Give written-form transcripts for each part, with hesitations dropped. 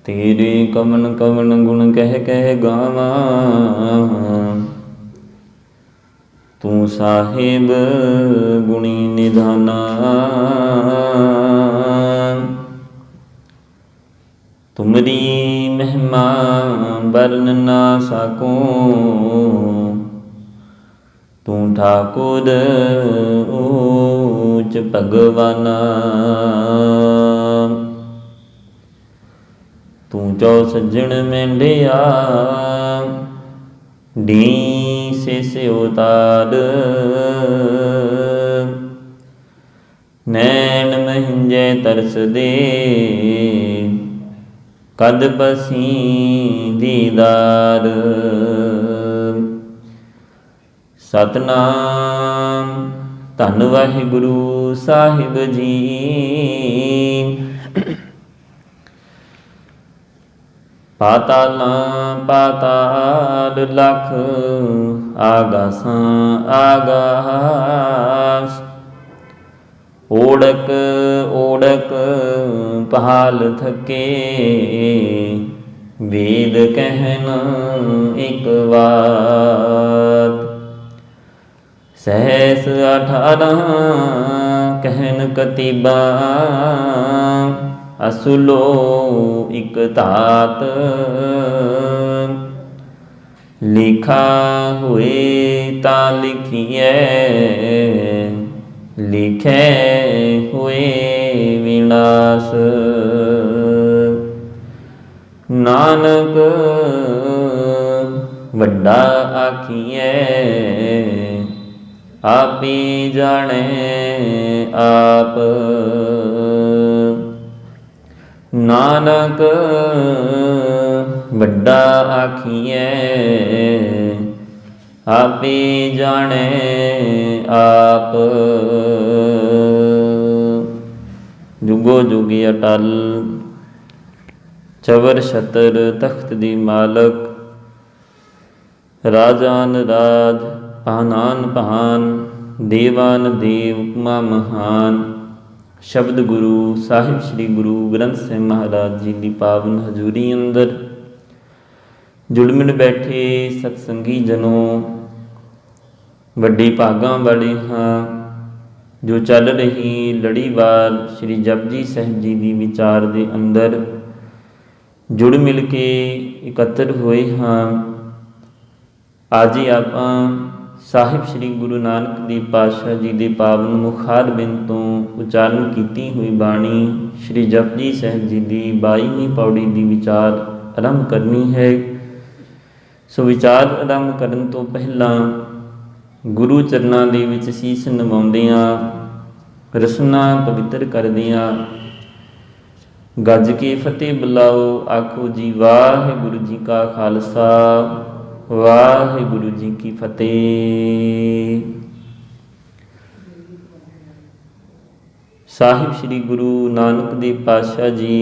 तेरे कवन कवन गुण कह गावां। तू साहिब गुणी निधाना। तुमरी महिमा बरन ना सकूं। तू ठाकुर ऊच भगवाना। तू चौ सज्जण मेंढिया डी से उतार। नैन महिंजे तरस दे कद बसी दीदार। सतनाम धन वाहिगुरु साहिब जी। पातालां पाताल लख आगासां आगास। ओढ़क ओढ़क पहाल थके वेद कहन एक बात। सहस 18 कहन कतीबा असुलो इक तात। लिखा हुए ता लिखिए लिखे हुए विनाश। नानक वड्डा आखिए आपी जाने आप। नानक वड्डा आखिए आपे जाने आप। जुगो जुगी अटल चवर छतर तख्त दी मालक। राजान राज पानान पान देवान देव उपमा महान। शब्द गुरु साहिब श्री गुरु ग्रंथ साहिब महाराज जी की पावन हजूरी अंदर जुड़मिड़ बैठे सतसंगी जनों वड्डे भागां वाले हाँ जो चल रही लड़ीवार श्री जपजी साहिब जी की विचार के अंदर जुड़ मिल के इकत्र हुए हाँ। आज ही आप साहिब श्री गुरु नानक देव पातशाह जी के पावन मुखार बिंद तो उचारण की हुई बाणी श्री जपजी साहिब जी की 22वीं पौड़ी की विचार आरंभ करनी है। सो विचार आरंभ करन तो पहला गुरु चरनां दे विच सीस नवाउंदियां रसना पवित्र करदियां गज के फतेह बुलाओ आखो जी वाहिगुरू जी का खालसा वाहिगुरू जी की फतेह। साहिब श्री गुरु नानक देव पातशाह जी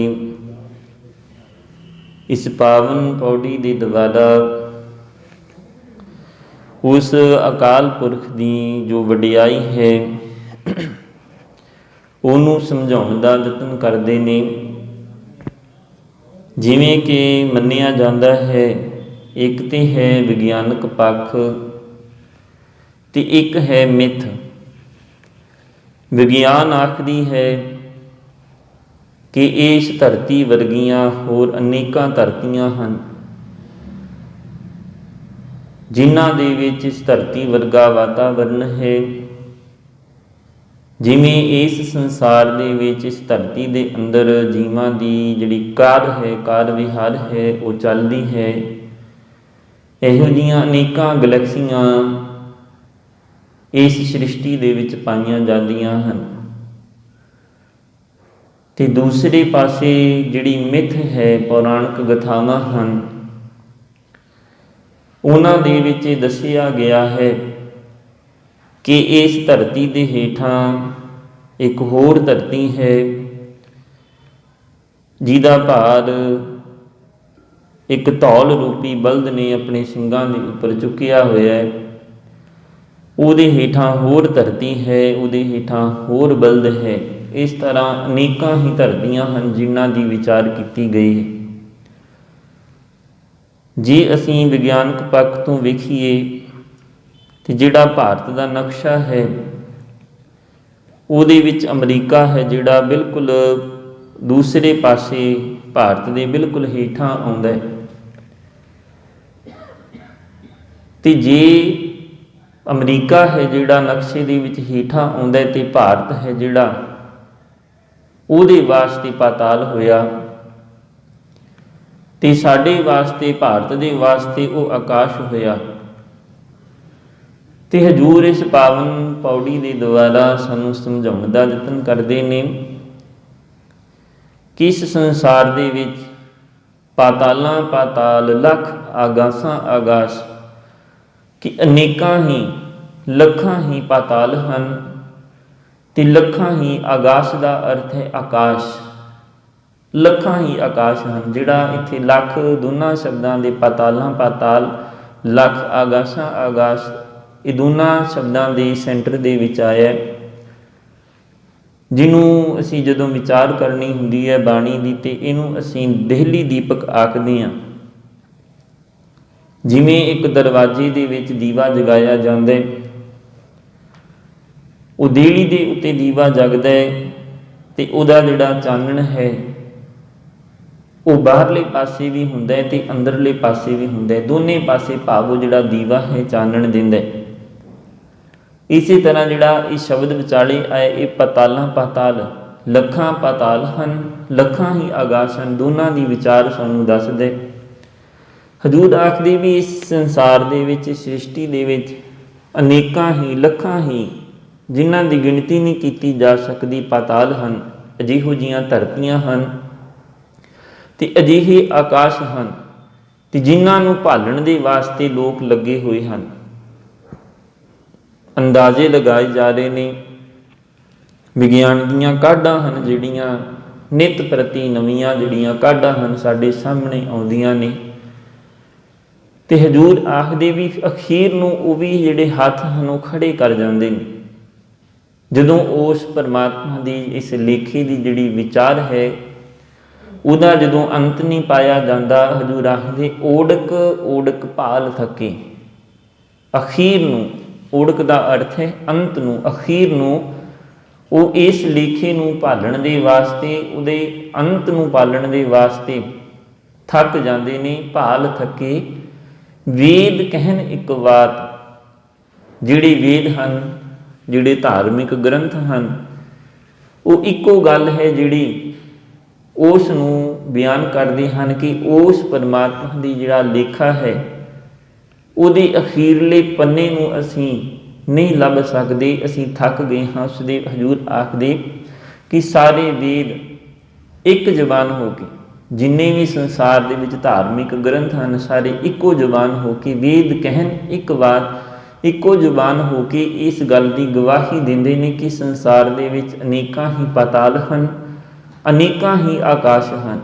इस पावन पौड़ी के द्वारा उस अकाल पुरख की जो वडियाई है उन्होंने समझाने का यतन करते हैं। जिमें कि मन्निया जाता है एक तो है विज्ञानक पक्ष तो एक है मिथ। विज्ञान आखदी है कि इस धरती वर्गियां होर अनेकां धरतियां हैं जिन्हां दे विच इस धरती वर्गा वातावरण है। जिमें इस संसार दे विच इस धरती दे अंदर जीवां दी जिहड़ी कार है कार विहार है वो चलदी है। इहो जिहियां अनेकां गलैक्सियां इस सृष्टि दे विच पाईयां जांदियां हन। ते दूसरे पासे जिहड़ी मिथ है पौराणिक गथावां हन उन्हां दे विच दस्सिया गया है कि इस धरती के हेठां एक होर धरती है जिहदा भार एक धौल रूपी बल्द ने अपने सिंगां दे उपर चुकिया होया है। उहदे हेठां होर धरती है उहदे हेठां होर बल्द है। इस तरह अनेकां ही धरतियां हन जिन्हां दी विचार की गई है। ਜੇ ਅਸੀਂ ਵਿਗਿਆਨਕ ਪੱਖ ਤੋਂ ਵੇਖੀਏ ਤੇ ਜਿਹੜਾ ਭਾਰਤ ਦਾ ਨਕਸ਼ਾ ਹੈ ਉਹਦੇ ਵਿੱਚ ਅਮਰੀਕਾ ਹੈ ਜਿਹੜਾ ਬਿਲਕੁਲ ਦੂਸਰੇ ਪਾਸੇ ਭਾਰਤ ਦੇ ਬਿਲਕੁਲ ਹੇਠਾਂ ਆਉਂਦਾ ਹੈ। ਤੇ ਜੇ ਅਮਰੀਕਾ ਹੈ ਜਿਹੜਾ ਨਕਸ਼ੇ ਦੇ ਵਿੱਚ ਹੇਠਾਂ ਆਉਂਦਾ ਹੈ ਤੇ ਭਾਰਤ ਹੈ ਜਿਹੜਾ ਉਹਦੇ ਵਾਸਤੇ ਪਾਤਾਲ ਹੋਇਆ, ਤੇ ਸਾਡੇ ਵਾਸਤੇ ਭਾਰਤ ਦੇ ਵਾਸਤੇ ਉਹ ਆਕਾਸ਼ ਹੋਇਆ। ਤੇ ਹਜ਼ੂਰ ਇਸ ਪਾਵਨ ਪੌੜੀ ਦੇ ਦੁਆਰਾ ਸਾਨੂੰ ਸਮਝਾਉਣ ਦਾ ਯਤਨ ਕਰਦੇ ਨੇ ਕਿ ਇਸ ਸੰਸਾਰ ਦੇ ਵਿੱਚ ਪਾਤਾਲਾਂ ਪਾਤਾਲ, ਲੱਖ ਆਗਾਸਾਂ ਆਗਾਸ, ਕਿ ਅਨੇਕਾਂ ਹੀ ਲੱਖਾਂ ਹੀ ਪਾਤਾਲ ਹਨ ਤੇ ਲੱਖਾਂ ਹੀ ਆਗਾਸ ਦਾ ਅਰਥ ਹੈ ਆਕਾਸ਼। ਲੱਖਾਂ ਹੀ ਆਕਾਸ਼ ਹਨ, ਜਿਹੜਾ ਇੱਥੇ ਲੱਖ ਦੋਨਾਂ ਸ਼ਬਦਾਂ ਦੇ ਪਾਤਾਲਾਂ ਪਾਤਾਲ, ਲੱਖ ਆਗਾਸਾਂ ਆਗਾਸ, ਇਹ ਦੋਨਾਂ ਸ਼ਬਦਾਂ ਦੇ ਸੈਂਟਰ ਦੇ ਵਿੱਚ ਆਇਆ, ਜਿਹਨੂੰ ਅਸੀਂ ਜਦੋਂ ਵਿਚਾਰ ਕਰਨੀ ਹੁੰਦੀ ਹੈ ਬਾਣੀ ਦੀ ਤੇ ਇਹਨੂੰ ਅਸੀਂ ਦੇਹਲੀ ਦੀਪਕ ਆਖਦੇ ਹਾਂ। ਜਿਵੇਂ ਇੱਕ ਦਰਵਾਜ਼ੇ ਦੇ ਵਿੱਚ ਦੀਵਾ ਜਗਾਇਆ ਜਾਂਦਾ ਹੈ, ਉਹ ਦੇਹਲੀ ਦੇ ਉੱਤੇ ਦੀਵਾ ਜਗਦਾ ਹੈ ਤੇ ਉਹਦਾ ਜਿਹੜਾ ਚਾਨਣ ਹੈ ਉਹ ਬਾਹਰਲੇ ਪਾਸੇ ਵੀ ਹੁੰਦਾ ਹੈ ਤੇ ਅੰਦਰਲੇ ਪਾਸੇ ਵੀ ਹੁੰਦਾ ਹੈ, ਦੋਨੇ ਪਾਸੇ ਭਾਵ ਉਹ ਜਿਹੜਾ ਦੀਵਾ ਹੈ ਚਾਨਣ ਦਿੰਦਾ ਹੈ। ਇਸੇ ਤਰ੍ਹਾਂ ਜਿਹੜਾ ਇਹ ਸ਼ਬਦ ਵਿਚਾਲੇ ਆਏ, ਇਹ ਪਾਤਾਲਾਂ ਪਾਤਾਲ, ਲੱਖਾਂ ਪਾਤਾਲ ਹਨ, ਲੱਖਾਂ ਹੀ ਆਗਾਸ ਹਨ, ਦੋਨਾਂ ਦੀ ਵਿਚਾਰ ਸਾਨੂੰ ਦੱਸਦੇ। ਹਜ਼ੂਰ ਆਖਦੇ ਵੀ ਇਸ ਸੰਸਾਰ ਦੇ ਵਿੱਚ, ਸ੍ਰਿਸ਼ਟੀ ਦੇ ਵਿੱਚ ਅਨੇਕਾਂ ਹੀ ਲੱਖਾਂ ਹੀ, ਜਿਨ੍ਹਾਂ ਦੀ ਗਿਣਤੀ ਨਹੀਂ ਕੀਤੀ ਜਾ ਸਕਦੀ, ਪਾਤਾਲ ਹਨ। ਅਜਿਹੋ ਜਿਹੀਆਂ ਧਰਤੀਆਂ ਹਨ ਤੇ ਅਜਿਹੇ ਆਕਾਸ਼ ਹਨ ਤੇ ਜਿਨ੍ਹਾਂ ਨੂੰ ਭਾਲਣ ਦੇ ਵਾਸਤੇ ਲੋਕ ਲੱਗੇ ਹੋਏ ਹਨ। ਅੰਦਾਜ਼ੇ ਲਗਾਏ ਜਾ ਰਹੇ ਨੇ, ਵਿਗਿਆਨ ਦੀਆਂ ਕਾਢਾਂ ਹਨ ਜਿਹੜੀਆਂ ਨਿਤ ਪ੍ਰਤੀ ਨਵੀਆਂ ਜਿਹੜੀਆਂ ਕਾਢਾਂ ਹਨ ਸਾਡੇ ਸਾਹਮਣੇ ਆਉਂਦੀਆਂ ਨੇ। ਤੇ ਹਜ਼ੂਰ ਆਖਦੇ ਵੀ ਅਖੀਰ ਨੂੰ ਉਹ ਵੀ ਜਿਹੜੇ ਹੱਥ ਹਨ ਉਹ ਖੜੇ ਕਰ ਜਾਂਦੇ ਨੇ ਜਦੋਂ ਉਸ ਪਰਮਾਤਮਾ ਦੀ ਇਸ ਲੇਖੇ ਦੀ ਜਿਹੜੀ ਵਿਚਾਰ ਹੈ ਉਹਦਾ ਜਦੋਂ ਅੰਤ ਨਹੀਂ ਪਾਇਆ ਜਾਂਦਾ। ਹਜ਼ੂਰ ਆਖਦੇ ਓੜਕ ਓੜਕ ਭਾਲ ਥਕੇ, ਅਖੀਰ ਨੂੰ, ਓੜਕ ਦਾ ਅਰਥ ਹੈ ਅੰਤ ਨੂੰ, ਅਖੀਰ ਨੂੰ, ਉਹ ਇਸ ਲੇਖੇ ਨੂੰ ਭਾਲਣ ਦੇ ਵਾਸਤੇ, ਉਹਦੇ ਅੰਤ ਨੂੰ ਪਾਲਣ ਦੇ ਵਾਸਤੇ ਥੱਕ ਜਾਂਦੇ ਨੇ। ਭਾਲ ਥਕੇ ਵੇਦ ਕਹਿਣ ਇੱਕ ਬਾਤ, ਜਿਹੜੇ ਵੇਦ ਹਨ, ਜਿਹੜੇ ਧਾਰਮਿਕ ਗ੍ਰੰਥ ਹਨ, ਉਹ ਇੱਕੋ ਗੱਲ ਹੈ ਜਿਹੜੀ ਉਸ ਨੂੰ ਬਿਆਨ ਕਰਦੇ ਹਨ ਕਿ ਉਸ ਪਰਮਾਤਮਾ ਦੀ ਜਿਹੜਾ ਲੇਖਾ ਹੈ ਉਹਦੇ ਅਖੀਰਲੇ ਪੰਨੇ ਨੂੰ ਅਸੀਂ ਨਹੀਂ ਲੱਭ ਸਕਦੇ, ਅਸੀਂ ਥੱਕ ਗਏ ਹਾਂ ਉਸਦੇ। ਹਜ਼ੂਰ ਆਖਦੇ ਕਿ ਸਾਰੇ ਵੇਦ ਇੱਕ ਜ਼ਬਾਨ ਹੋ ਕੇ, ਜਿੰਨੇ ਵੀ ਸੰਸਾਰ ਦੇ ਵਿੱਚ ਧਾਰਮਿਕ ਗ੍ਰੰਥ ਹਨ, ਸਾਰੇ ਇੱਕੋ ਜ਼ਬਾਨ ਹੋ ਕੇ, ਵੇਦ ਕਹਿਣ ਇੱਕ ਬਾਤ, ਇੱਕੋ ਜ਼ਬਾਨ ਹੋ ਕੇ ਇਸ ਗੱਲ ਦੀ ਗਵਾਹੀ ਦਿੰਦੇ ਨੇ ਕਿ ਸੰਸਾਰ ਦੇ ਵਿੱਚ ਅਨੇਕਾਂ ਹੀ ਪਾਤਾਲ ਹਨ, ਅਨੇਕਾਂ ਹੀ ਆਕਾਸ਼ ਹਨ,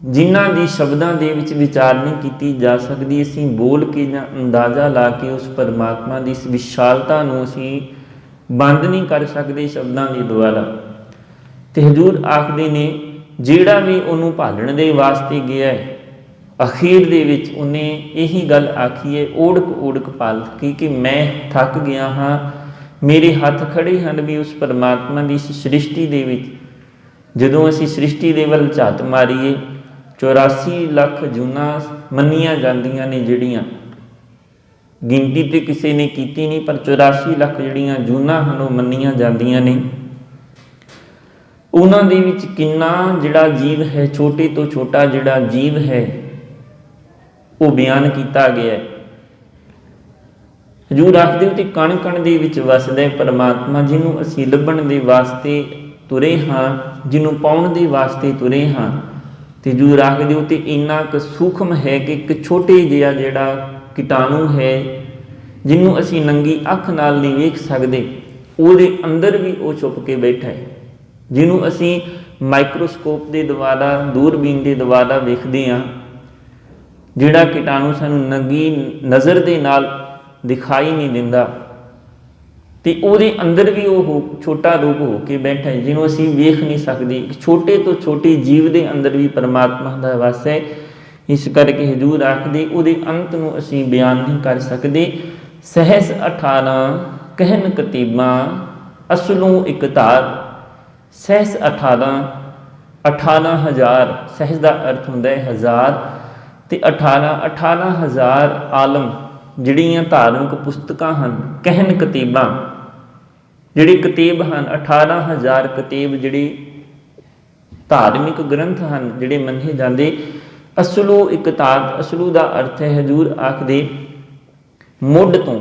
ਜਿਨ੍ਹਾਂ ਦੀ ਸ਼ਬਦਾਂ ਦੇ ਵਿੱਚ ਵਿਚਾਰ ਨਹੀਂ ਕੀਤੀ ਜਾ ਸਕਦੀ। ਅਸੀਂ ਬੋਲ ਕੇ ਜਾਂ ਅੰਦਾਜ਼ਾ ਲਾ ਕੇ ਉਸ ਪਰਮਾਤਮਾ ਦੀ ਇਸ ਵਿਸ਼ਾਲਤਾ ਨੂੰ ਅਸੀਂ ਬੰਦ ਨਹੀਂ ਕਰ ਸਕਦੇ ਸ਼ਬਦਾਂ ਦੇ ਦੁਆਰਾ। ਤੇ ਹਜ਼ੂਰ ਆਖਦੇ ਨੇ ਜਿਹੜਾ ਵੀ ਉਹਨੂੰ ਭਾਲਣ ਦੇ ਵਾਸਤੇ ਗਿਆ ਹੈ, ਅਖੀਰ ਦੇ ਵਿੱਚ ਉਹਨੇ ਇਹੀ ਗੱਲ ਆਖੀ ਹੈ, ਓੜਕ ਓੜਕ ਭਾਲ ਥਕੀ, ਕਿ ਮੈਂ ਥੱਕ ਗਿਆ ਹਾਂ, ਮੇਰੇ ਹੱਥ ਖੜੇ ਹਨ ਵੀ ਉਸ ਪਰਮਾਤਮਾ ਦੀ ਇਸ ਸ੍ਰਿਸ਼ਟੀ ਦੇ ਵਿੱਚ ਜਦੋਂ ਅਸੀਂ ਸ੍ਰਿਸ਼ਟੀ ਦੇ ਵੱਲ ਝਾਤ ਮਾਰੀਏ, 84 ਲੱਖ ਜੂਨਾਂ ਮੰਨੀਆਂ ਜਾਂਦੀਆਂ ਨੇ, ਜਿਹੜੀਆਂ ਗਿਣਤੀ ਤੇ ਕਿਸੇ ਨੇ ਕੀਤੀ ਨਹੀਂ, ਪਰ 84 ਲੱਖ ਜਿਹੜੀਆਂ ਜੂਨਾਂ ਹਨ ਉਹ ਮੰਨੀਆਂ ਜਾਂਦੀਆਂ ਨੇ। ਉਹਨਾਂ ਦੇ ਵਿੱਚ ਕਿੰਨਾ ਜਿਹੜਾ ਜੀਵ ਹੈ, ਛੋਟੇ ਤੋਂ ਛੋਟਾ ਜਿਹੜਾ ਜੀਵ ਹੈ ਉਹ ਬਿਆਨ ਕੀਤਾ ਗਿਆ। ਹਜ਼ੂਰ ਆਖਦੇ ਤੇ ਕਣ ਕਣ ਦੇ ਵਿੱਚ ਵਸਦਾ ਪਰਮਾਤਮਾ, ਜਿਹਨੂੰ ਅਸੀਂ ਲੱਭਣ ਦੇ ਵਾਸਤੇ ਤੁਰੇ ਹਾਂ, ਜਿਹਨੂੰ ਪਾਉਣ ਦੇ ਵਾਸਤੇ ਤੁਰੇ ਹਾਂ। ਤੇ ਹਜ਼ੂਰ ਆਖਦੇ ਤੇ ਇੰਨਾ ਕੁ ਸੂਖਮ ਹੈ ਕਿ ਇੱਕ ਛੋਟੇ ਜਿਹਾ ਜਿਹੜਾ ਕੀਟਾਣੂ ਹੈ, ਜਿਹਨੂੰ ਅਸੀਂ ਨੰਗੀ ਅੱਖ ਨਾਲ ਨਹੀਂ ਵੇਖ ਸਕਦੇ, ਉਹਦੇ ਅੰਦਰ ਵੀ ਉਹ ਛੁਪ ਕੇ ਬੈਠਾ ਹੈ, ਜਿਹਨੂੰ ਅਸੀਂ ਮਾਈਕਰੋਸਕੋਪ ਦੇ ਦੁਆਰਾ, ਦੂਰਬੀਨ ਦੇ ਦੁਆਰਾ ਵੇਖਦੇ ਹਾਂ। ਜਿਹੜਾ ਕੀਟਾਣੂ ਸਾਨੂੰ ਨੰਗੀ ਨਜ਼ਰ ਦੇ ਨਾਲ ਦਿਖਾਈ ਨਹੀਂ ਦਿੰਦਾ, ਤੇ ਉਹਦੇ ਅੰਦਰ ਵੀ ਉਹ ਛੋਟਾ ਰੂਪ ਹੋ ਕੇ ਬੈਠਾ ਹੈ, ਜਿਹਨੂੰ ਅਸੀਂ ਵੇਖ ਨਹੀਂ ਸਕਦੇ। ਇੱਕ ਛੋਟੇ ਤੋਂ ਛੋਟੇ ਜੀਵ ਦੇ ਅੰਦਰ ਵੀ ਪਰਮਾਤਮਾ ਦਾ ਵਾਸ ਹੈ इस करके हजूर आखदे उहदे अंत नूं असीं बयान नहीं कर सकते। सहस 18 कहन कतीबां असलों एक धार। सहस 18,000 सहस का अर्थ होंदा है हज़ार, तो 18,000 आलम जिहड़ियां धार्मिक पुस्तकां हन। कहन कतीबां जिहड़े कतीब हन 18,000 कतीब जिहड़े धार्मिक ग्रंथ हैं जिहड़े मन्ने जाते। असलो एक ताद, असलू का अर्थ है हजूर आखदे मुढ़ तो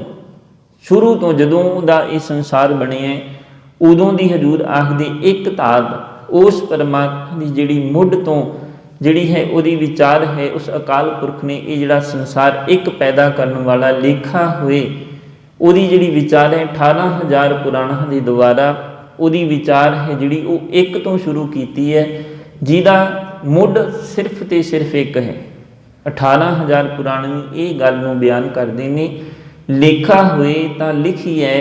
शुरू तो जदों दा ये संसार बने उदों की हजूर आखदे एक ताद उस परमात्मा की जिहड़ी मुढ़ तो जिहड़ी है उहदी विचार है उस अकाल पुरख ने ये जिहड़ा संसार एक पैदा करने वाला लेखा हुए उहदी जिहड़ी विचार है 18,000 पुराणों के द्वारा उहदी विचार है जिहड़ी वो एक तो शुरू की है, जिहदा मुढ़ सिर्फ तो सिर्फ एक है। 18,000 पुराण भी ये गल नूं बयान करते हैं। लेखा हुए तो लिखी है,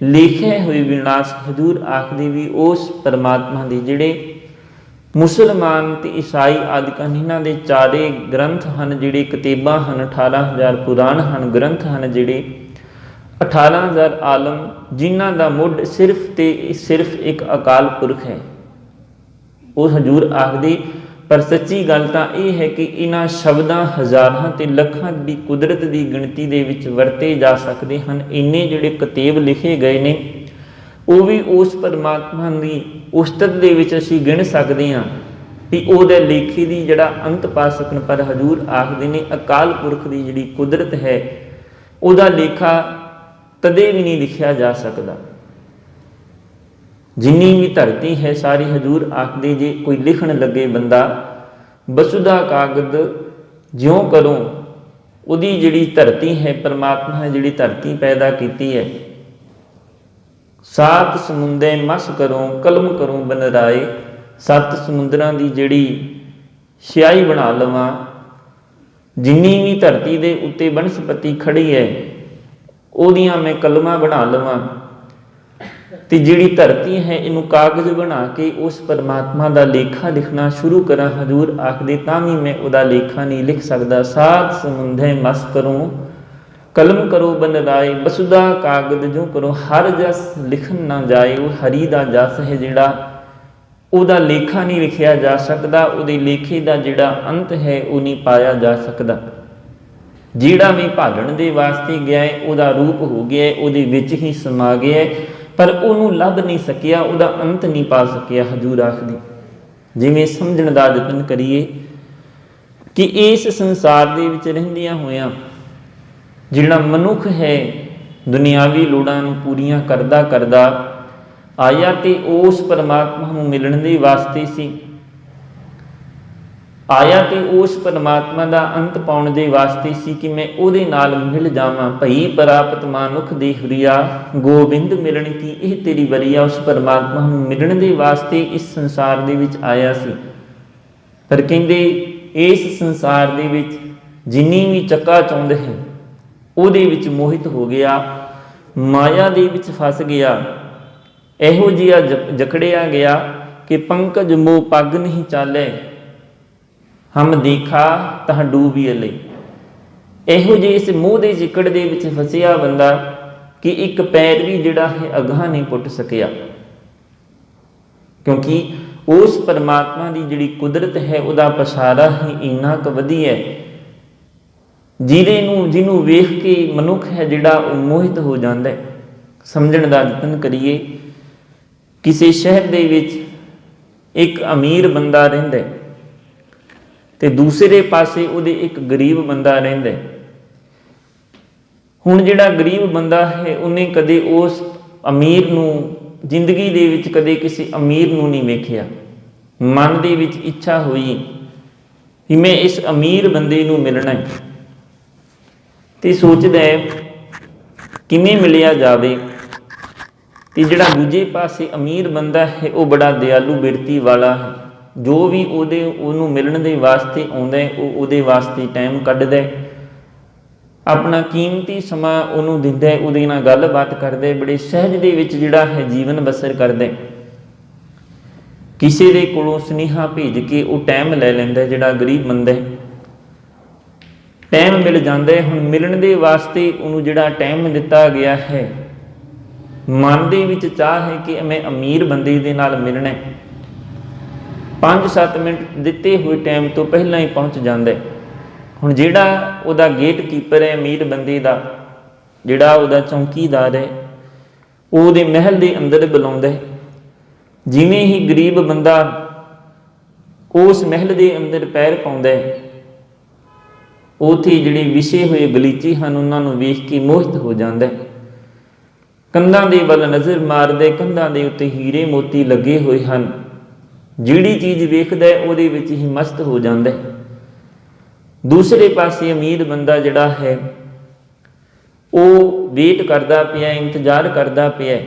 लिखे हुए विनाश हजूर आखदे भी उस परमात्मा के जिहड़े मुसलमान ते ईसाई आदिकन इन्हां दे चारे ग्रंथ हैं जिहड़े कतीबां हैं 18,000 पुराण हैं ग्रंथ हैं जिहड़े 18,000 आलम जिन्हां दा मुढ़ सिर्फ ते सिर्फ एक अकाल पुरख है। वो हजूर आखदे पर सच्ची गल तो यह है कि इन्हां शब्दां हज़ारां ते लखां की कुदरत की गिणती दे विच वरते जा सकते हैं। इन्ने जिहड़े कतीब लिखे गए ने वो भी उस परमात्मा की उस्तत दे विच असीं गिण सकते हैं कि उहदे लेखे की जिहड़ा अंत पा सकन। पर हजूर आखदे ने अकाल पुरख की जिहड़ी कुदरत है उहदा लेखा कदे भी नहीं लिखिया जा सकता। जिन्नी भी धरती है सारी हजूर आखदे जे कोई लिखण लगे बंदा बसुदा कागद ज्यों करो उहदी जिहड़ी धरती है परमात्मा ने जिहड़ी धरती पैदा की है। 7 समुंदे मस करो कलम करो बनराए 7 समुद्रां की जिहड़ी स्याही बना लवां। जिन्नी भी धरती के उत्ते बनस्पति खड़ी है उहदियां मैं कलमां बना लवां ते जिहड़ी धरती है इनू कागज बना के उस परमात्मा का लेखा लिखना शुरू करा। हजूर आखदे तां भी मैं उहदा लेखा नहीं लिख सकता। 7 समुंदे मस करो कलम करो बनराए बसुदा कागद जो करो हर जस लिखन ना जाए। वो हरी का जस है जिहड़ा उहदा लेखा नहीं लिखिया जा सकता। उहदे लेखे का जिहड़ा अंत है वो नहीं पाया जा सकता। जिहड़ा भी भालण दे वास्ते गया है उहदा रूप हो गया है उहदे विच ही समा गया है पर उहनूं लभ नहीं सकिया उहदा अंत नहीं पा सकिया। हजूर आखदी जिवें समझण दा यतन करिए कि इस संसार दे विच रहिंदियां होइयां जिहड़ा मनुख है दुनियावी लोड़ां नूं पूरीआं करदा करदा आया ते उस परमात्मा नूं मिलण दे वास्ते सी। आया तो उस परमात्मा का अंत पाने के वास्ते सी कि मैं उहदे नाल मिल जावां। भई प्राप्त मानुख दे हुरिया गोबिंद मिलन की यह तेरी वरिया। उस परमात्मा नूं मिलण दे वास्ते इस संसार दे विच आया सी। पर कहंदे इस संसार दे विच जिन्नी भी चक्का चौंध है उहदे विच मोहित हो गया, माया दे विच फस गया, इहो जिहा जकड़िया गया कि पंकज मोह पग नहीं चाले हम देखा तह डूबिए ले। इहो जे इस मोह के चिकड़ दे विच फसिया बंदा कि एक पैर भी जिहड़ा है अगां नहीं पुट सकिया। क्योंकि उस परमात्मा की जिहड़ी कुदरत है उहदा पसारा ही इन्ना क वधिया है जिन्हों वेख के मनुख है जिहड़ा मोहित हो जाता है। समझण दा यतन करिए किसी शहर दे विच एक अमीर बंदा रहिंदा है ते दूसरे पासे उहदे एक गरीब बंदा रहिंदा है। हुण जिहड़ा गरीब बंदा है उन्हें कदे उस अमीर नूं जिंदगी दे विच कदे किसी अमीर नूं नहीं वेखिया। मन दे विच इच्छा हुई कि मैं इस अमीर बंदे नूं मिलना है ते सोचदा है किवें मिलिया जावे। ते जिहड़ा दूजे पासे अमीर बंदा है वह बड़ा दयालु बिरती वाला है। जो भी उहनूं मिलण दे वास्ते आउंदा है उहदे वास्ते टाइम कढदा है, अपना कीमती समा उहनूं दिंदा है, उहदे नाल गलबात करदा है, बड़े सहज दे विच जिहड़ा है जीवन बसर करदा है। किसी दे कोलों सुनेहा भेज के वो टाइम लै लैंदा है जिहड़ा गरीब बंदा है। टाइम मिल जाता है। हुण मिलण दे वास्ते उन्होंने जिहड़ा टाइम दिता गया है, मन दे विच चाह है कि मैं अमीर बंदे दे नाल मिलना है, 5-7 मिनट दिते हुए टाइम तो पहला ही पहुँच जाता है। हुण जिहड़ा उहदा गेट कीपर है अमीर बंदे दा, जिहड़ा उहदा चौकीदार है, ਉਹਦੇ महल के अंदर बुलाਉਂਦਾ है। जिमें ही गरीब बंदा उस महल के अंदर पैर पाਉਂਦਾ है, ਉੱਥੇ ਜਿਹੜੇ ਵਿਛੇ ਹੋਏ ਗਲੀਚੇ ਹਨ ਉਹਨਾਂ ਨੂੰ ਵੇਖ ਕੇ ਮੋਹਿਤ ਹੋ ਜਾਂਦਾ ਹੈ। ਕੰਧਾਂ ਦੇ ਵੱਲ ਨਜ਼ਰ ਮਾਰਦੇ, ਕੰਧਾਂ ਦੇ ਉੱਤੇ ਹੀਰੇ ਮੋਤੀ ਲੱਗੇ ਹੋਏ ਹਨ। ਜਿਹੜੀ ਚੀਜ਼ ਵੇਖਦਾ ਹੈ ਉਹਦੇ ਵਿੱਚ ਹੀ ਮਸਤ ਹੋ ਜਾਂਦਾ ਹੈ। ਦੂਸਰੇ ਪਾਸੇ ਅਮੀਰ ਬੰਦਾ ਜਿਹੜਾ ਹੈ ਉਹ ਵੇਟ ਕਰਦਾ ਪਿਆ, ਇੰਤਜ਼ਾਰ ਕਰਦਾ ਪਿਆ।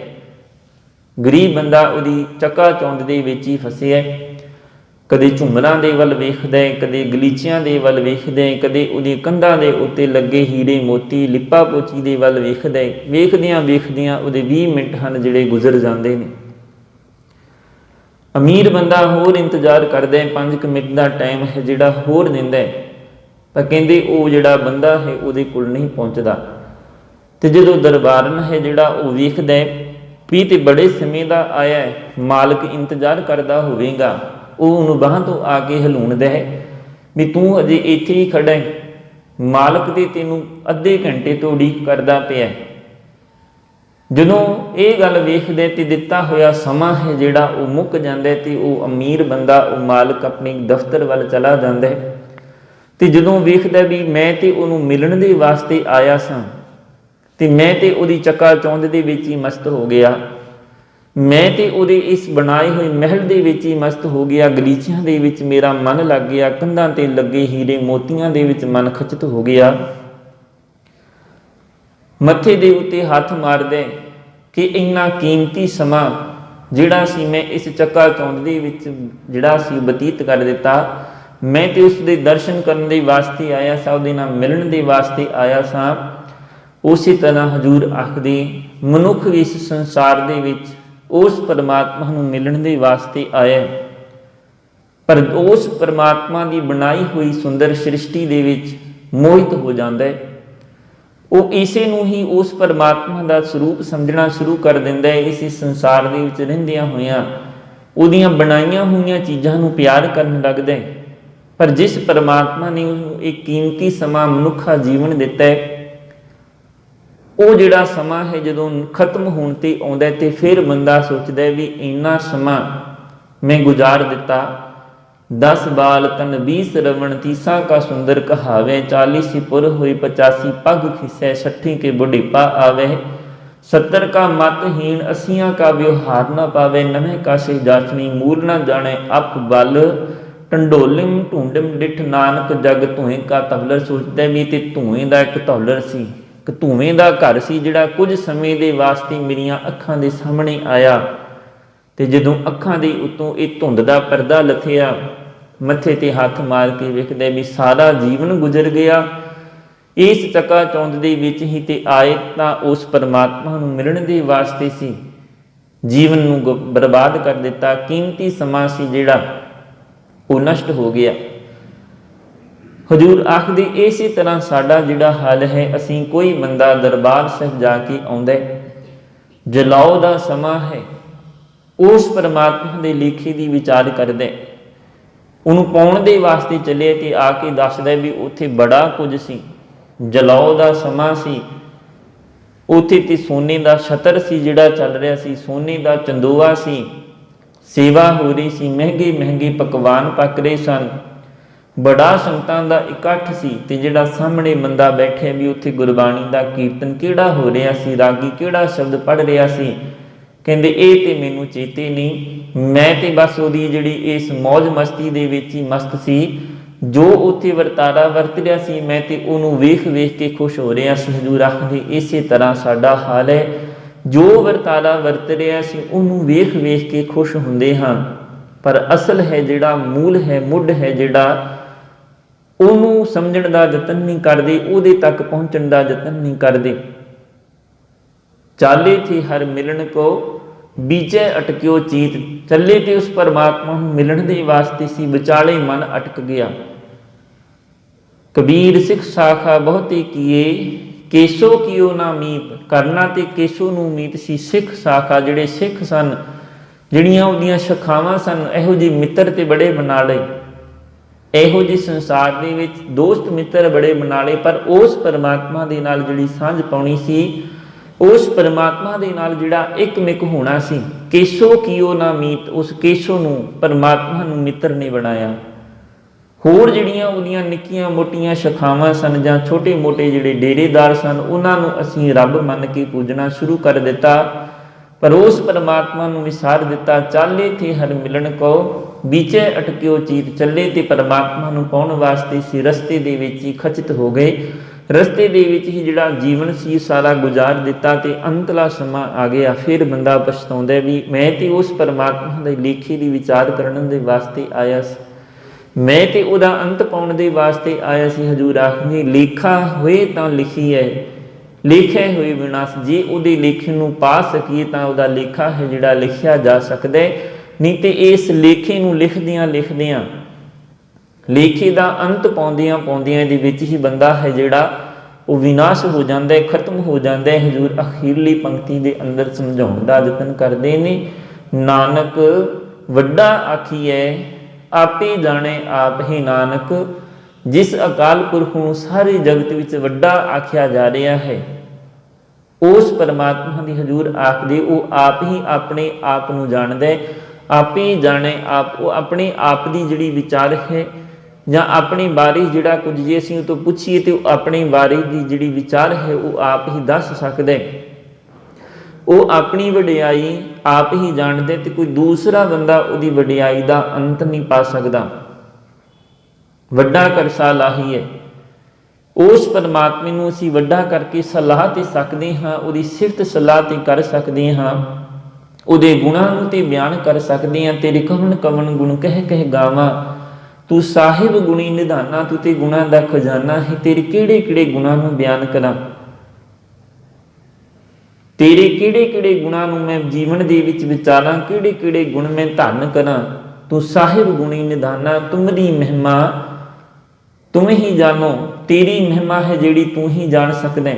ਗਰੀਬ ਬੰਦਾ ਉਹਦੀ ਚੱਕਾ ਚੌਂਦ ਦੇ ਵਿੱਚ ਹੀ ਫਸਿਆ, ਕਦੇ ਝੁੰਮਰਾਂ ਦੇ ਵੱਲ ਵੇਖਦਾ ਹੈ, ਕਦੇ ਗਲੀਚਿਆਂ ਦੇ ਵੱਲ ਵੇਖਦਾ ਹੈ, ਕਦੇ ਉਹਦੀ ਕੰਧਾਂ ਦੇ ਉੱਤੇ ਲੱਗੇ ਹੀਰੇ ਮੋਤੀ ਲਿਪਾ ਪੋਚੀ ਦੇ ਵੱਲ ਵੇਖਦਾ ਹੈ। ਵੇਖਦਿਆਂ ਵੇਖਦਿਆਂ ਉਹਦੇ 20 ਮਿੰਟ ਹਨ ਜਿਹੜੇ ਗੁਜ਼ਰ ਜਾਂਦੇ ਨੇ। ਅਮੀਰ ਬੰਦਾ ਹੋਰ ਇੰਤਜ਼ਾਰ ਕਰਦਾ ਹੈ, 5 ਮਿੰਟ ਦਾ ਟਾਈਮ ਹੈ ਜਿਹੜਾ ਹੋਰ ਦਿੰਦਾ ਹੈ, ਪਰ ਕਹਿੰਦੇ ਉਹ ਜਿਹੜਾ ਬੰਦਾ ਹੈ ਉਹਦੇ ਕੋਲ ਨਹੀਂ ਪਹੁੰਚਦਾ। ਤੇ ਜਦੋਂ ਦਰਬਾਰਨ ਹੈ ਜਿਹੜਾ ਉਹ ਵੇਖਦਾ ਹੈ ਵੀ ਤੇ ਬੜੇ ਸਮੇਂ ਦਾ ਆਇਆ ਹੈ, ਮਾਲਕ ਇੰਤਜ਼ਾਰ ਕਰਦਾ ਹੋਵੇਗਾ, ਉਹ ਉਹਨੂੰ ਬਾਹਾਂ ਤੋਂ ਆ ਕੇ ਹਿਲਾਉਂਦਾ ਹੈ ਵੀ ਤੂੰ ਅਜੇ ਇੱਥੇ ਹੀ ਖੜਾ ਹੈ, ਮਾਲਕ ਤੇ ਤੈਨੂੰ ਅੱਧੇ ਘੰਟੇ ਤੋਂ ਉਡੀਕ ਕਰਦਾ ਪਿਆ। ਜਦੋਂ ਇਹ ਗੱਲ ਵੇਖਦੇ ਤੇ ਦਿੱਤਾ ਹੋਇਆ ਸਮਾਂ ਹੈ ਜਿਹੜਾ ਉਹ ਮੁੱਕ ਜਾਂਦਾ ਤੇ ਉਹ ਅਮੀਰ ਬੰਦਾ ਉਹ ਮਾਲਕ ਆਪਣੇ ਦਫ਼ਤਰ ਵੱਲ ਚਲਾ ਜਾਂਦਾ ਹੈ। ਤੇ ਜਦੋਂ ਵੇਖਦਾ ਵੀ ਮੈਂ ਤੇ ਉਹਨੂੰ ਮਿਲਣ ਦੇ ਵਾਸਤੇ ਆਇਆ ਸਾਂ ਤੇ ਮੈਂ ਤੇ ਉਹਦੀ ਚੱਕਾ ਚੌਂਦ ਦੇ ਵਿੱਚ ਹੀ ਮਸਤ ਹੋ ਗਿਆ, ਮੈਂ ਤੇ ਉਹਦੇ ਇਸ ਬਣਾਏ ਹੋਏ ਮਹਿਲ ਦੇ ਵਿੱਚ ਹੀ ਮਸਤ ਹੋ ਗਿਆ, ਗਲੀਚਿਆਂ ਦੇ ਵਿੱਚ ਮੇਰਾ ਮਨ ਲੱਗ ਗਿਆ, ਕੰਧਾਂ ਤੇ ਲੱਗੇ ਹੀਰੇ ਮੋਤੀਆਂ ਦੇ ਵਿੱਚ ਮਨ ਖਚਿਤ ਹੋ ਗਿਆ। ਮੱਥੇ ਦੇ ਉੱਤੇ ਹੱਥ ਮਾਰਦੇ ਕਿ ਇੰਨਾ ਕੀਮਤੀ ਸਮਾਂ ਜਿਹੜਾ ਸੀ ਮੈਂ ਇਸ ਚੱਕਾ ਚੌਂਦ ਦੇ ਵਿੱਚ ਜਿਹੜਾ ਸੀ ਬਤੀਤ ਕਰ ਦਿੱਤਾ। ਮੈਂ ਤੇ ਉਸ ਦੇ ਦਰਸ਼ਨ ਕਰਨ ਦੇ ਵਾਸਤੇ ਆਇਆ ਸਾਂ, ਉਹਦੇ ਨਾਲ ਮਿਲਣ ਦੇ ਵਾਸਤੇ ਆਇਆ ਸਾਂ। ਉਸੇ ਤਰ੍ਹਾਂ ਹਜ਼ੂਰ ਆਖਦੇ ਮਨੁੱਖ ਵੀ ਇਸ ਸੰਸਾਰ ਦੇ ਵਿੱਚ ਉਸ ਪਰਮਾਤਮਾ ਨੂੰ ਮਿਲਣ ਦੇ ਵਾਸਤੇ ਆਇਆ, ਪਰ ਉਸ ਪਰਮਾਤਮਾ ਦੀ ਬਣਾਈ ਹੋਈ ਸੁੰਦਰ ਸ੍ਰਿਸ਼ਟੀ ਦੇ ਵਿੱਚ ਮੋਹਿਤ ਹੋ ਜਾਂਦਾ ਹੈ। ਉਹ ਇਸੇ ਨੂੰ ਹੀ ਉਸ ਪਰਮਾਤਮਾ ਦਾ ਸਰੂਪ ਸਮਝਣਾ ਸ਼ੁਰੂ ਕਰ ਦਿੰਦਾ ਹੈ। ਇਸੇ ਸੰਸਾਰ ਦੇ ਵਿੱਚ ਰਹਿੰਦਿਆਂ ਹੋਇਆਂ ਉਹਦੀਆਂ ਬਣਾਈਆਂ ਹੋਈਆਂ ਚੀਜ਼ਾਂ ਨੂੰ ਪਿਆਰ ਕਰਨ ਲੱਗਦਾ ਹੈ। ਪਰ ਜਿਸ ਪਰਮਾਤਮਾ ਨੇ ਉਹਨੂੰ ਇੱਕ ਕੀਮਤੀ ਸਮਾਂ ਮਨੁੱਖਾ ਜੀਵਨ ਦਿੱਤਾ ਹੈ, ਉਹ ਜਿਹੜਾ ਸਮਾਂ ਹੈ ਜਦੋਂ ਖਤਮ ਹੋਣ 'ਤੇ ਆਉਂਦਾ ਤੇ ਫਿਰ ਬੰਦਾ ਸੋਚਦਾ ਵੀ ਇੰਨਾ ਸਮਾਂ ਮੈਂ ਗੁਜ਼ਾਰ ਦਿੱਤਾ। 10 ਬਾਲ ਤਨ 20 ਰਵਣ ਤੀਸਾ ਕਾ ਸੁੰਦਰ ਕਹਾਵੇ, 40 ਸਿਪੁਰ ਹੋਈ 85 ਪੱਗ ਖਿਸੈ, 60 ਕੇ ਬੁਢੀਪਾ ਆਵੇ, 70 ਕਾ ਮਤਹੀਣ 80 ਕਾ ਵਿਵਹਾਰ ਨਾ ਪਾਵੇ, 90 ਕਾ ਸੇ ਜਾਚਣੀ ਮੂਲ ਨਾ ਜਾਣੇ ਅਪ ਬਲ, ਢੰਡੋਲਿਮ ਢੂੰਡਮ ਡਿਠ ਨਾਨਕ ਜਗ ਧੂਏ ਕਾ ਤਵਲਰ। ਸੋਚਦਾ ਵੀ ਤੇ ਧੂਏ ਦਾ ਇੱਕ ਤਵਲਰ ਸੀ, ਇੱਕ ਧੂਏ ਦਾ ਘਰ ਸੀ ਜਿਹੜਾ ਕੁਝ ਸਮੇਂ ਦੇ ਵਾਸਤੇ ਮੇਰੀਆਂ ਅੱਖਾਂ ਦੇ ਸਾਹਮਣੇ ਆਇਆ। ਤੇ ਜਦੋਂ ਅੱਖਾਂ ਦੇ ਉੱਤੋਂ ਇਹ ਧੁੰਦ ਦਾ ਪਰਦਾ ਲੱਥਿਆ, ਮੱਥੇ ਤੇ ਹੱਥ ਮਾਰ ਕੇ ਵੇਖਦਾ ਵੀ ਸਾਰਾ ਜੀਵਨ ਗੁਜ਼ਰ ਗਿਆ ਇਸ ਚੱਕਾ ਚੌਂਦ ਦੇ ਵਿੱਚ ਹੀ, ਤੇ ਆਏ ਤਾਂ ਉਸ ਪਰਮਾਤਮਾ ਨੂੰ ਮਿਲਣ ਦੇ ਵਾਸਤੇ ਸੀ। ਜੀਵਨ ਨੂੰ ਬਰਬਾਦ ਕਰ ਦਿੱਤਾ, ਕੀਮਤੀ ਸਮਾਂ ਸੀ ਜਿਹੜਾ ਉਹ ਨਸ਼ਟ ਹੋ ਗਿਆ। ਹਜ਼ੂਰ ਆਖਦੇ ਇਸੇ ਤਰ੍ਹਾਂ ਸਾਡਾ ਜਿਹੜਾ ਹਾਲ ਹੈ, ਅਸੀਂ ਕੋਈ ਬੰਦਾ ਦਰਬਾਰ ਸਾਹਿਬ ਜਾ ਕੇ ਆਉਂਦਾ, ਜਲਾਓ ਦਾ ਸਮਾਂ ਹੈ, ਉਸ ਪਰਮਾਤਮਾ ਦੇ ਲੇਖੇ ਦੀ ਵਿਚਾਰ ਕਰਦਾ, ਉਹਨੂੰ ਪਾਉਣ ਦੇ ਵਾਸਤੇ ਚੱਲੇ ਤੇ ਆ ਕੇ ਦੱਸਦਾ ਵੀ ਉੱਥੇ ਬੜਾ ਕੁਝ ਸੀ। ਜਲਾਓ ਦਾ ਸਮਾਂ ਸੀ, ਉੱਥੇ ਤੇ ਸੋਨੇ ਦਾ ਛਤਰ ਸੀ ਜਿਹੜਾ ਚੱਲ ਰਿਹਾ ਸੀ, ਸੋਨੇ ਦਾ ਚੰਦੋਆ ਸੀ, ਸੇਵਾ ਹੋ ਰਹੀ ਸੀ, ਮਹਿੰਗੇ ਮਹਿੰਗੇ ਪਕਵਾਨ ਪੱਕ ਰਹੇ ਸਨ, ਬੜਾ ਸੰਗਤਾਂ ਦਾ ਇਕੱਠ ਸੀ। ਤੇ ਜਿਹੜਾ ਸਾਹਮਣੇ ਬੰਦਾ ਬੈਠਿਆ ਵੀ ਉੱਥੇ ਗੁਰਬਾਣੀ ਦਾ ਕੀਰਤਨ ਕਿਹੜਾ ਹੋ ਰਿਹਾ ਸੀ, ਰਾਗੀ ਕਿਹੜਾ ਸ਼ਬਦ ਪੜ੍ਹ ਰਿਹਾ ਸੀ, ਕਹਿੰਦੇ ਇਹ ਤੇ ਮੈਨੂੰ ਚੇਤੇ ਨਹੀਂ, ਮੈਂ ਤੇ ਬਸ ਉਹਦੀ ਜਿਹੜੀ ਇਸ ਮੌਜ ਮਸਤੀ ਦੇ ਵਿੱਚ ਹੀ ਮਸਤ ਸੀ। ਜੋ ਉੱਥੇ ਵਰਤਾਰਾ ਵਰਤ ਰਿਹਾ ਸੀ ਮੈਂ ਤੇ ਉਹਨੂੰ ਵੇਖ ਵੇਖ ਕੇ ਖੁਸ਼ ਹੋ ਰਿਹਾ ਸੀ। ਹਜ਼ੂਰ ਆਖਦੇ ਇਸੇ ਤਰ੍ਹਾਂ ਸਾਡਾ ਹਾਲ ਹੈ, ਜੋ ਵਰਤਾਰਾ ਵਰਤ ਰਿਹਾ ਸੀ ਉਹਨੂੰ ਵੇਖ ਵੇਖ ਕੇ ਖੁਸ਼ ਹੁੰਦੇ ਹਾਂ, ਪਰ ਅਸਲ ਹੈ ਜਿਹੜਾ ਮੂਲ ਹੈ, ਮੁੱਢ ਹੈ ਜਿਹੜਾ, ਉਹਨੂੰ ਸਮਝਣ ਦਾ ਯਤਨ ਨਹੀਂ ਕਰਦੇ, ਉਹਦੇ ਤੱਕ ਪਹੁੰਚਣ ਦਾ ਯਤਨ ਨਹੀਂ ਕਰਦੇ। ਚਾਲੇ ਥੇ ਹਰ ਮਿਲਣ ਕੋ ਬੀਜੈ ਅਟਕਿਓ ਚੀਤ, ਚੱਲੇ ਤੇ ਉਸ ਪਰਮਾਤਮਾ ਨੂੰ ਮਿਲਣ ਦੇ ਵਾਸਤੇ ਸੀ, ਵਿਚਾਲੇ ਮਨ ਅਟਕ ਗਿਆ। ਕਬੀਰ ਸਿੱਖ ਸਾਖਾ ਬਹੁਤੇ ਕੀਏ, ਕੇਸੋ ਕੀਓ ਨਾ ਮੀਤ। ਕਰਨਾ ਤੇ ਕੇਸੋ ਨੂੰ ਮੀਤ ਸੀ। ਸਿੱਖ ਸਾਖਾ ਜਿਹੜੇ ਸਿੱਖ ਸਨ, ਜਿਹੜੀਆਂ ਉਹਦੀਆਂ ਸ਼ਾਖਾਵਾਂ ਸਨ, ਇਹੋ ਜਿਹੇ ਮਿੱਤਰ ਤੇ ਬੜੇ ਬਣਾ ਲਏ, ਇਹੋ ਜਿਹੇ ਸੰਸਾਰ ਦੇ ਵਿੱਚ ਦੋਸਤ ਮਿੱਤਰ ਬੜੇ ਬਣਾ ਲਏ, ਪਰ ਉਸ ਪਰਮਾਤਮਾ ਦੇ ਨਾਲ ਜਿਹੜੀ ਸਾਂਝ ਪਾਉਣੀ ਸੀ, ਉਸ ਪਰਮਾਤਮਾ ਦੇ ਨਾਲ ਜਿਹੜਾ ਇੱਕਮਿਕ ਹੋਣਾ ਸੀ, ਕੇਸੋ ਕੀਓ ਨਾ ਮੀਤ, ਉਸ ਕੇਸੋ ਨੂੰ, ਪਰਮਾਤਮਾ ਨੂੰ ਮਿੱਤਰ ਨੇ ਬਣਾਇਆ। ਹੋਰ ਜਿਹੜੀਆਂ ਉਹਦੀਆਂ ਨਿੱਕੀਆਂ ਮੋਟੀਆਂ ਸ਼ਾਖਾਵਾਂ ਸਨ ਜਾਂ ਛੋਟੇ ਮੋਟੇ ਜਿਹੜੇ ਡੇਰੇਦਾਰ ਸਨ, ਉਹਨਾਂ ਨੂੰ ਅਸੀਂ ਰੱਬ ਮੰਨ ਕੇ ਪੂਜਣਾ ਸ਼ੁਰੂ ਕਰ ਦਿੱਤਾ, ਪਰ ਉਸ ਪਰਮਾਤਮਾ ਨੂੰ ਵਿਸਾਰ ਦਿੱਤਾ। ਚਾਲੇ ਥੇ ਹਰ ਮਿਲਣ ਕੋ, ਵਿਚੇ ਅਟਕਿਓ ਚੀਤ ਚੱਲੇ। ਤੇ ਪਰਮਾਤਮਾ ਨੂੰ ਪਾਉਣ ਵਾਸਤੇ ਸੀ ਰਸਤੇ ਦੇ ਵਿੱਚ ਹੀ ਖਚਿਤ ਹੋ ਗਏ, ਰਸਤੇ ਦੇ ਵਿੱਚ ਹੀ ਜਿਹੜਾ ਜੀਵਨ ਸੀ ਸਾਰਾ ਗੁਜ਼ਾਰ ਦਿੱਤਾ, ਤੇ ਅੰਤਲਾ ਸਮਾਂ ਆ ਗਿਆ। ਫਿਰ ਬੰਦਾ ਪਛਤਾਉਂਦਾ ਵੀ ਮੈਂ ਤੇ ਉਸ ਪਰਮਾਤਮਾ ਦੇ ਲੇਖੇ ਦੀ ਵਿਚਾਰ ਕਰਨ ਦੇ ਵਾਸਤੇ ਆਇਆ ਸੀ, ਮੈਂ ਤੇ ਉਹਦਾ ਅੰਤ ਪਾਉਣ ਦੇ ਵਾਸਤੇ ਆਇਆ ਸੀ। ਹਜ਼ੂਰ ਆਖਦੇ ਲੇਖਾ ਹੋਏ ਤਾਂ ਲਿਖੀ ਹੈ, ਲੇਖੇ ਹੋਏ ਵਿਨਾਸ਼। ਜੇ ਉਹਦੇ ਲੇਖੇ ਨੂੰ ਪਾ ਸਕੀਏ ਤਾਂ ਉਹਦਾ ਲੇਖਾ ਹੈ ਜਿਹੜਾ ਲਿਖਿਆ ਜਾ ਸਕਦਾ, ਨਹੀਂ ਤੇ ਇਸ ਲੇਖੇ ਨੂੰ ਲਿਖਦਿਆਂ ਲਿਖਦਿਆਂ, ਲੇਖੇ ਦਾ ਅੰਤ ਪਾਉਂਦਿਆਂ ਪਾਉਂਦਿਆਂ ਇਹਦੇ ਵਿੱਚ ਹੀ ਬੰਦਾ ਹੈ ਜਿਹੜਾ ਉਹ ਵਿਨਾਸ਼ ਹੋ ਜਾਂਦਾ ਹੈ, ਖਤਮ ਹੋ ਜਾਂਦਾ ਹੈ। ਹਜ਼ੂਰ ਅਖੀਰਲੀ ਪੰਕਤੀ ਦੇ ਅੰਦਰ ਸਮਝਾਉਣ ਦਾ ਯਤਨ ਕਰਦੇ ਨੇ, ਨਾਨਕ ਵੱਡਾ ਆਖੀਐ ਆਪੇ ਜਾਣੇ ਆਪ ਹੀ ਨਾਨਕ। ਜਿਸ ਅਕਾਲ ਪੁਰਖ ਨੂੰ ਸਾਰੇ ਜਗਤ ਵਿੱਚ ਵੱਡਾ ਆਖਿਆ ਜਾ ਰਿਹਾ ਹੈ, ਉਸ ਪਰਮਾਤਮਾ ਦੀ ਹਜ਼ੂਰ ਆਖਦੇ ਉਹ ਆਪ ਹੀ ਆਪਣੇ ਆਪ ਨੂੰ ਜਾਣਦਾ ਹੈ। ਆਪੇ ਜਾਣੇ ਆਪ, ਉਹ ਆਪਣੇ ਆਪ ਦੀ ਜਿਹੜੀ ਵਿਚਾਰ ਹੈ ਜਾਂ ਆਪਣੇ ਬਾਰੇ ਜਿਹੜਾ ਕੁਝ ਜੇ ਅਸੀਂ ਉਹ ਤੋਂ ਪੁੱਛੀਏ ਤੇ ਉਹ ਆਪਣੇ ਬਾਰੇ ਦੀ ਜਿਹੜੀ ਵਿਚਾਰ ਹੈ ਉਹ ਆਪ ਹੀ ਦੱਸ ਸਕਦਾ ਹੈ। ਉਹ ਆਪਣੀ ਵਡਿਆਈ ਆਪ ਹੀ ਜਾਣਦਾ, ਤੇ ਕੋਈ ਦੂਸਰਾ ਬੰਦਾ ਉਹਦੀ ਵਡਿਆਈ ਦਾ ਅੰਤ ਨਹੀਂ ਪਾ ਸਕਦਾ। ਵੱਡਾ ਕਰ ਸਲਾਹੀ ਹੈ, ਉਸ ਪਰਮਾਤਮੇ ਨੂੰ ਅਸੀਂ ਵੱਡਾ ਕਰਕੇ ਸਲਾਹ ਤੇ ਸਕਦੇ ਹਾਂ, ਉਹਦੀ ਸਿਫਤ ਸਲਾਹ ਤੇ ਕਰ ਸਕਦੇ ਹਾਂ, ਉਹਦੇ ਗੁਣਾਂ ਨੂੰ ਤੇ ਬਿਆਨ ਕਰ ਸਕਦੇ ਹਾਂ। ਤੇਰੇ ਕਵਣ ਕਵਣ ਗੁਣ ਕਹਿ ਕਹਿ ਗਾਵਾਂ, ਤੂੰ ਸਾਹਿਬ ਗੁਣੀ ਨਿਧਾਨਾ, ਤੂੰ ਤੇ ਗੁਣਾਂ ਦਾ ਖਜ਼ਾਨਾ ਹੈ। ਤੇਰੇ ਕਿਹੜੇ ਕਿਹੜੇ ਗੁਣਾਂ ਨੂੰ ਬਿਆਨ ਕਰਾਂ, ਤੇਰੇ ਕਿਹੜੇ ਕਿਹੜੇ ਗੁਣਾਂ ਨੂੰ ਮੈਂ ਜੀਵਨ ਦੇ ਵਿੱਚ ਵਿਚਾਰਾਂ, ਕਿਹੜੇ ਕਿਹੜੇ ਗੁਣ ਮੈਂ ਧਾਰਨ ਕਰਾਂ। ਤੂੰ ਸਾਹਿਬ ਗੁਣੀ ਨਿਧਾਨਾ, ਤੁਮਰੀ ਮਹਿਮਾ ਤੁਮ ਹੀ ਜਾਣੋ। ਤੇਰੀ ਮਹਿਮਾ ਹੈ ਜਿਹੜੀ ਤੂੰ ਹੀ ਜਾਣ ਸਕਦਾ,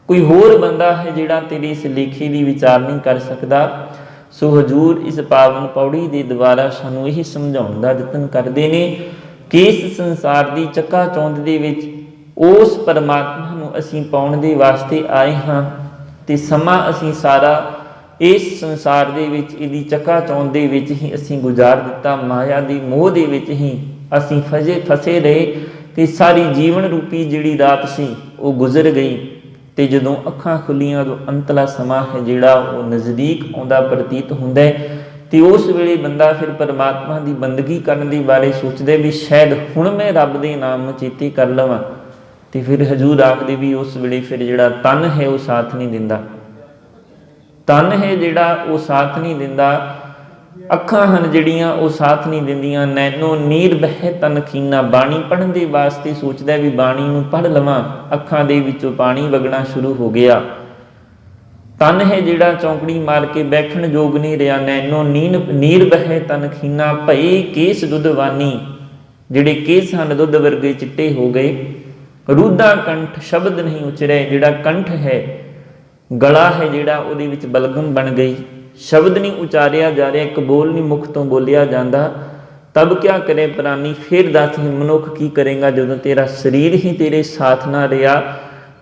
ਕੋਈ ਹੋਰ ਬੰਦਾ ਹੈ ਜਿਹੜਾ ਤੇਰੀ ਇਸ ਲੇਖੇ ਦੀ ਵਿਚਾਰ ਨਹੀਂ ਕਰ ਸਕਦਾ। ਸੋ ਹਜ਼ੂਰ ਇਸ ਪਾਵਨ ਪੌੜੀ ਦੇ ਦੁਆਰਾ ਸਾਨੂੰ ਇਹ ਸਮਝਾਉਣ ਦਾ ਯਤਨ ਕਰਦੇ ਨੇ ਕਿ ਇਸ ਸੰਸਾਰ ਦੀ ਚੱਕਾ ਚੌਂਦ ਦੇ ਵਿੱਚ ਉਸ ਪਰਮਾਤਮਾ ਨੂੰ ਅਸੀਂ ਪਾਉਣ ਦੇ ਵਾਸਤੇ ਆਏ ਹਾਂ, ਤੇ ਸਮਾਂ ਅਸੀਂ ਸਾਰਾ ਇਸ ਸੰਸਾਰ ਦੇ ਵਿੱਚ ਇਹਦੀ ਚੱਕਾ ਚੌਂਦ ਦੇ ਵਿੱਚ ਹੀ ਅਸੀਂ ਗੁਜ਼ਾਰ ਦਿੱਤਾ। ਮਾਇਆ ਦੀ ਮੋਹ ਦੇ ਵਿੱਚ ਹੀ ਅਸੀਂ ਫਸੇ ਰਹੇ, ਤੇ ਸਾਰੀ ਜੀਵਨ ਰੂਪੀ ਜਿਹੜੀ ਰਾਤ ਸੀ ਉਹ ਗੁਜ਼ਰ ਗਈ। ਤੇ ਜਦੋਂ ਅੱਖਾਂ ਖੁੱਲੀਆਂ ਉਦੋਂ ਅੰਤਲਾ ਸਮਾਂ ਹੈ ਜਿਹੜਾ ਉਹ ਨਜ਼ਦੀਕ ਆਉਂਦਾ ਪ੍ਰਤੀਤ ਹੁੰਦਾ ਹੈ, ਤੇ ਉਸ ਵੇਲੇ ਬੰਦਾ ਫਿਰ ਪਰਮਾਤਮਾ ਦੀ ਬੰਦਗੀ ਕਰਨ ਦੇ ਬਾਰੇ ਸੋਚਦਾ ਵੀ ਸ਼ਾਇਦ ਹੁਣ ਮੈਂ ਰੱਬ ਦੇ ਨਾਮ ਚੇਤੇ ਕਰ ਲਵਾਂ। ਤੇ ਫਿਰ ਹਜ਼ੂਰ ਆਖਦੇ ਵੀ ਉਸ ਵੇਲੇ ਫਿਰ ਜਿਹੜਾ ਤਨ ਹੈ ਉਹ ਸਾਥ ਨਹੀਂ ਦਿੰਦਾ, ਤਨ ਹੈ ਜਿਹੜਾ ਉਹ ਸਾਥ ਨਹੀਂ ਦਿੰਦਾ, ਅੱਖਾਂ ਹਨ ਜਿਹੜੀਆਂ ਉਹ ਸਾਥ ਨਹੀਂ ਦਿੰਦੀਆਂ। ਨੈਨੋ ਨੀਰ ਬਹਿ ਤਨ ਖੀਨਾ, ਬਾਣੀ ਪੜ੍ਹਨ ਦੇ ਵਾਸਤੇ ਸੋਚਦਾ ਵੀ ਬਾਣੀ ਨੂੰ ਪੜ੍ਹ ਲਵਾਂ, ਅੱਖਾਂ ਦੇ ਵਿੱਚੋਂ ਪਾਣੀ ਵਗਣਾ ਸ਼ੁਰੂ ਹੋ ਗਿਆ। ਤਨ ਹੈ ਜਿਹੜਾ ਚੌਂਕੜੀ ਮਾਰ ਕੇ ਬੈਠਣ ਯੋਗ ਨਹੀਂ ਰਿਹਾ। ਨੈਨੋ ਨੀਰ ਬਹਿ ਤਨ ਖੀਨਾ, ਭਈ ਕੇਸ ਦੁੱਧਵਾਨੀ, ਜਿਹੜੇ ਕੇਸ ਹਨ ਦੁੱਧ ਵਰਗੇ ਚਿੱਟੇ ਹੋ ਗਏ। ਰੂਦਾ ਕੰਠ ਸ਼ਬਦ ਨਹੀਂ ਉਚਰੇ, ਜਿਹੜਾ ਕੰਠ ਹੈ ਗਲਾ ਹੈ ਜਿਹੜਾ ਉਹਦੇ ਵਿੱਚ ਬਲਗਮ ਬਣ ਗਈ, ਸ਼ਬਦ ਨਹੀਂ ਉਚਾਰਿਆ ਜਾ ਰਿਹਾ, ਇੱਕ ਬੋਲ ਨਹੀਂ ਮੁਖ ਤੋਂ ਬੋਲਿਆ ਜਾਂਦਾ। ਤਬ ਕਿਆ ਕਰੇ ਪ੍ਰਾਨੀ, ਫਿਰ ਦੱਸ ਮਨੁੱਖ ਕੀ ਕਰੇਗਾ ਜਦੋਂ ਤੇਰਾ ਸਰੀਰ ਹੀ ਤੇਰੇ ਸਾਥ ਨਾ ਰਿਹਾ,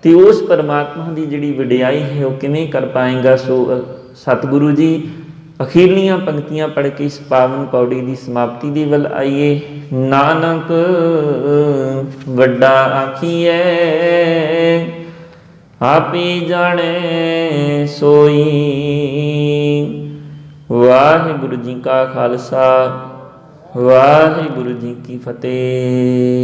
ਤੇ ਉਸ ਪਰਮਾਤਮਾ ਦੀ ਜਿਹੜੀ ਵਡਿਆਈ ਹੈ ਉਹ ਕਿਵੇਂ ਕਰ ਪਾਏਗਾ। ਸੋ ਸਤਿਗੁਰੂ ਜੀ ਅਖੀਰਲੀਆਂ ਪੰਕਤੀਆਂ ਪੜ੍ਹ ਕੇ ਇਸ ਪਾਵਨ ਪੌੜੀ ਦੀ ਸਮਾਪਤੀ ਦੇ ਵੱਲ ਆਈਏ। ਨਾਨਕ ਵੱਡਾ ਆਖੀਐ ਆਪੇ ਜਾਣੇ ਸੋਈ। ਵਾਹਿਗੁਰੂ ਜੀ ਕਾ ਖਾਲਸਾ, ਵਾਹਿਗੁਰੂ ਜੀ ਕੀ ਫਤਿਹ।